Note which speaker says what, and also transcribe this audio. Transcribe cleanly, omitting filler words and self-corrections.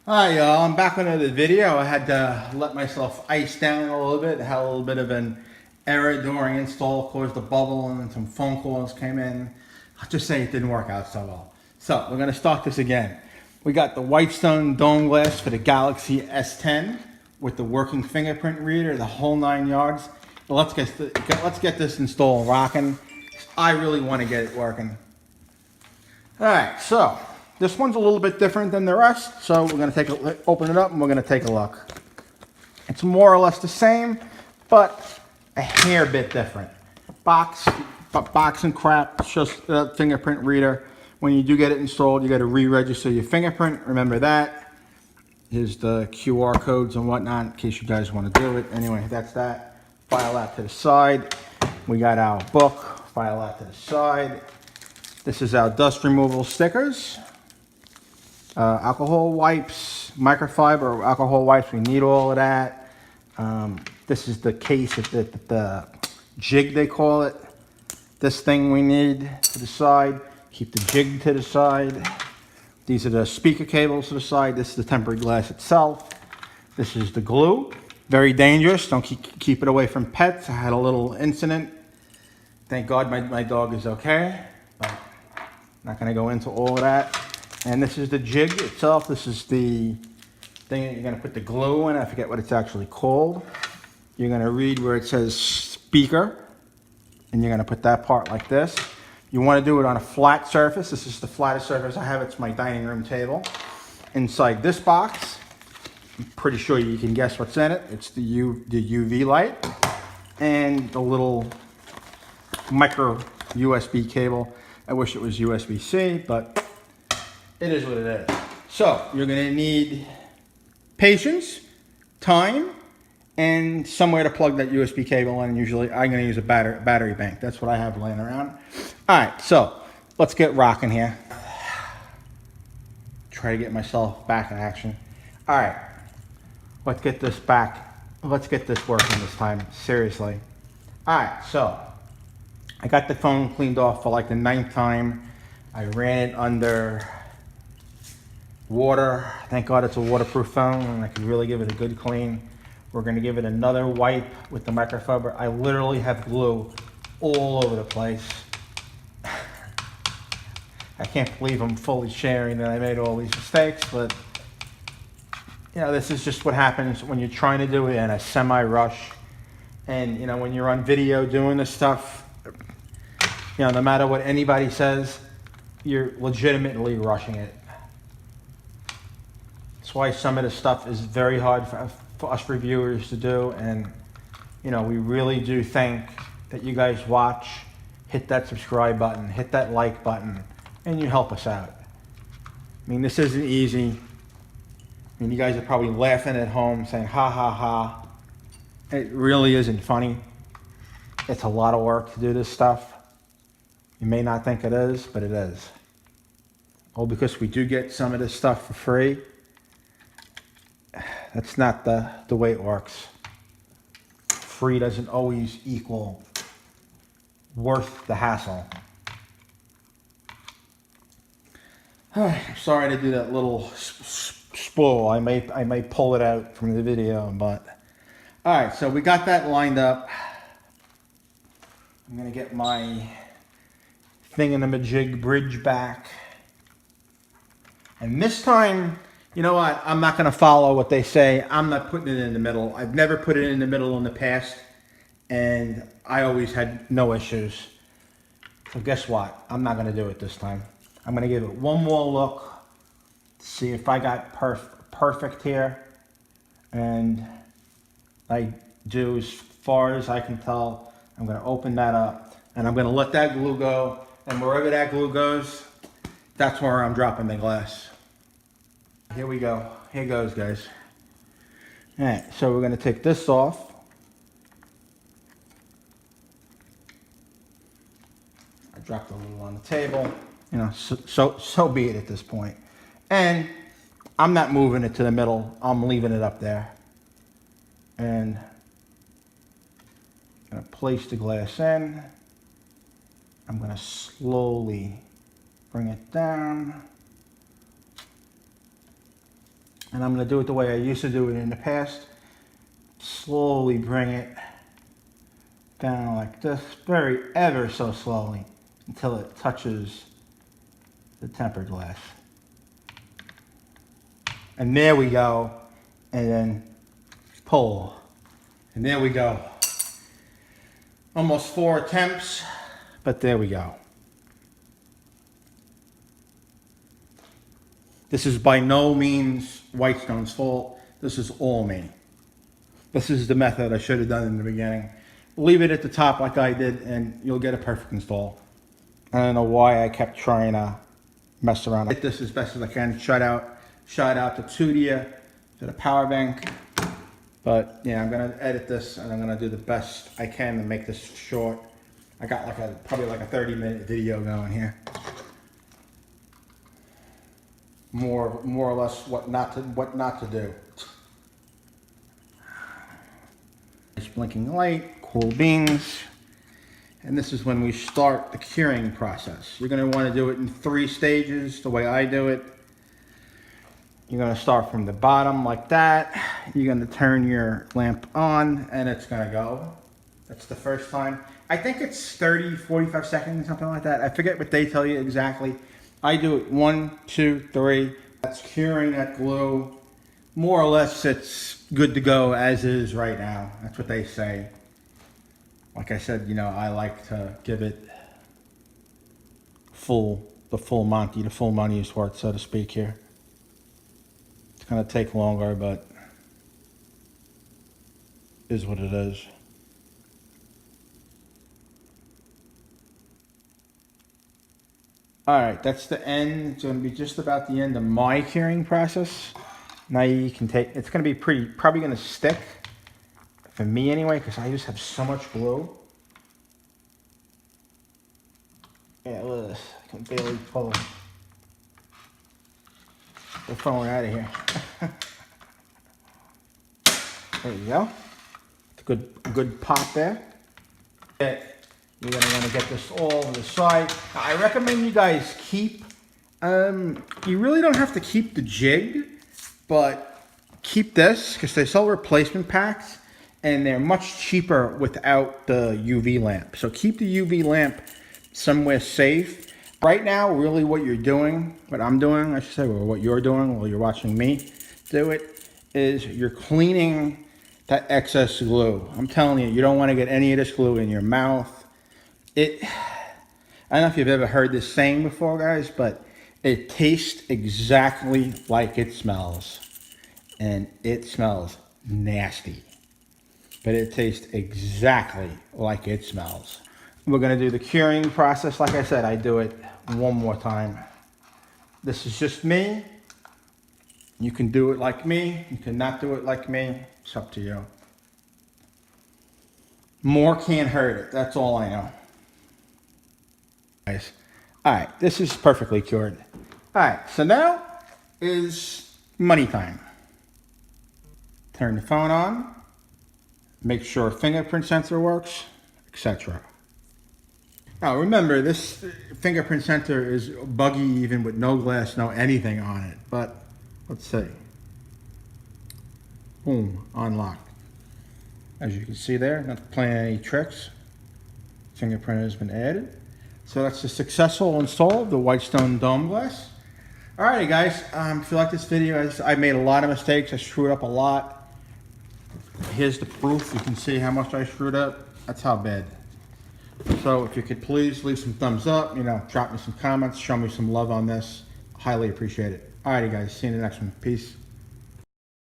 Speaker 1: Hi y'all, I'm back on another video. I had to let myself ice down a little bit. I had a little bit of an error during install, caused a bubble, and then some phone calls came in. I'll just say it didn't work out so well. So we're gonna start this again. We got the WhiteStone DomeGlass for the Galaxy S10 with the working fingerprint reader, the whole 9 yards. But let's get this installed rocking. I really want to get it working. All right, so this one's a little bit different than the rest, so we're gonna open it up and we're gonna take a look. It's more or less the same, but a hair bit different. Box and crap, it's just a fingerprint reader. When you do get it installed, you gotta re-register your fingerprint. Remember that. Here's the QR codes and whatnot in case you guys wanna do it. Anyway, that's that. File that to the side. We got our book, file that to the side. This is our dust removal stickers, alcohol wipes, microfiber alcohol wipes. We need all of that. This is the case, the jig they call it. This thing we need to the side. Keep the jig to the side. These are the speaker cables to the side. This is the tempered glass itself. This is the glue. Very dangerous. Don't keep it away from pets. I had a little incident. Thank God my dog is okay. But not going to go into all of that. And this is the jig itself. This is the thing that you're going to put the glue in. I forget what it's actually called. You're going to read where it says speaker. And you're going to put that part like this. You want to do it on a flat surface. This is the flattest surface I have. It's my dining room table. Inside this box, I'm pretty sure you can guess what's in it. It's the UV light and the little micro USB cable. I wish it was USB-C, but it is what it is. So you're gonna need patience, time, and somewhere to plug that USB cable in. Usually I'm gonna use a battery bank. That's what I have laying around. All right, so let's get rocking here. Try to get myself back in action. All right, let's get this back. Let's get this working this time, seriously. All right, so I got the phone cleaned off for like the 9th time. I ran it under water. Thank God it's a waterproof phone and I could really give it a good clean. We're gonna give it another wipe with the microfiber. I literally have glue all over the place. I can't believe I'm fully sharing that I made all these mistakes, but you know, this is just what happens when you're trying to do it in a semi-rush. And you know, when you're on video doing this stuff, you know, no matter what anybody says, you're legitimately rushing it. That's why some of this stuff is very hard for us reviewers to do. And, you know, we really do think that you guys watch, hit that subscribe button, hit that like button, and you help us out. I mean, this isn't easy. I mean, you guys are probably laughing at home saying, ha, ha, ha. It really isn't funny. It's a lot of work to do this stuff. You may not think it is, but it is. All because we do get some of this stuff for free. That's not the way it works. Free doesn't always equal worth the hassle. Sorry to do that little spool. I may pull it out from the video, but all right. So we got that lined up. I'm gonna get my thingamajig bridge back. And this time, you know what? I'm not going to follow what they say. I'm not putting it in the middle. I've never put it in the middle in the past, and I always had no issues. So guess what? I'm not going to do it this time. I'm going to give it one more look to see if I got perfect here. And I do, as far as I can tell, I'm going to open that up, and I'm going to let that glue go. And wherever that glue goes, that's where I'm dropping the glass. Here we go. Here goes, guys. All right, so we're going to take this off. I dropped a little on the table. You know, so be it at this point. And I'm not moving it to the middle. I'm leaving it up there. And I'm going to place the glass in. I'm going to slowly bring it down. And I'm going to do it the way I used to do it in the past. Slowly bring it down like this, ever so slowly, until it touches the tempered glass. And there we go. And then pull. And there we go. Almost 4 attempts, but there we go. This is by no means WhiteStone's fault. This is all me. This is the method I should have done in the beginning. Leave it at the top like I did and you'll get a perfect install. I don't know why I kept trying to mess around. Get this as best as I can. Shout out to Tudia for the power bank. But yeah, I'm gonna edit this and I'm gonna do the best I can to make this short. I got probably like a 30-minute video going here. More or less what not to do. Nice blinking light, cool beans. And this is when we start the curing process. You're gonna wanna do it in 3 stages, the way I do it. You're gonna start from the bottom like that. You're gonna turn your lamp on and it's gonna go. That's the first time. I think it's 30, 45 seconds, something like that. I forget what they tell you exactly. I do it 1, 2, 3. That's curing that glue. More or less it's good to go as is right now. That's what they say. Like I said, you know, I like to give it the full money's worth, so to speak here. It's gonna take longer, but is what it is. All right, that's the end. It's gonna be just about the end of my curing process. Now you can take, it's gonna be probably gonna stick, for me anyway, because I just have so much glue. Yeah, look at this, I can barely pull it. We're throwing it out of here. There you go. It's a good pop there. You're going to want to get this all on the side. Now, I recommend you guys keep, you really don't have to keep the jig, but keep this because they sell replacement packs and they're much cheaper without the UV lamp. So keep the UV lamp somewhere safe. Right now, really what you're doing, what I'm doing, I should say, or what you're doing while you're watching me do it, is you're cleaning that excess glue. I'm telling you, you don't want to get any of this glue in your mouth. I don't know if you've ever heard this saying before, guys, but it tastes exactly like it smells. And it smells nasty. But it tastes exactly like it smells. We're going to do the curing process. Like I said, I do it one more time. This is just me. You can do it like me. You cannot do it like me. It's up to you. More can't hurt it. That's all I know. Guys. All right, this is perfectly cured. All right, so now is money time. Turn the phone on. Make sure fingerprint sensor works, etc. Now remember, this fingerprint sensor is buggy even with no glass, no anything on it. But let's see. Boom, unlocked. As you can see there, not playing any tricks. Fingerprint has been added. So that's a successful install of the WhiteStone DomeGlass. Alrighty guys, if you like this video, I made a lot of mistakes. I screwed up a lot. Here's the proof. You can see how much I screwed up. That's how bad. So if you could please leave some thumbs up, you know, drop me some comments, show me some love on this. Highly appreciate it. Alrighty guys, see you in the next one. Peace.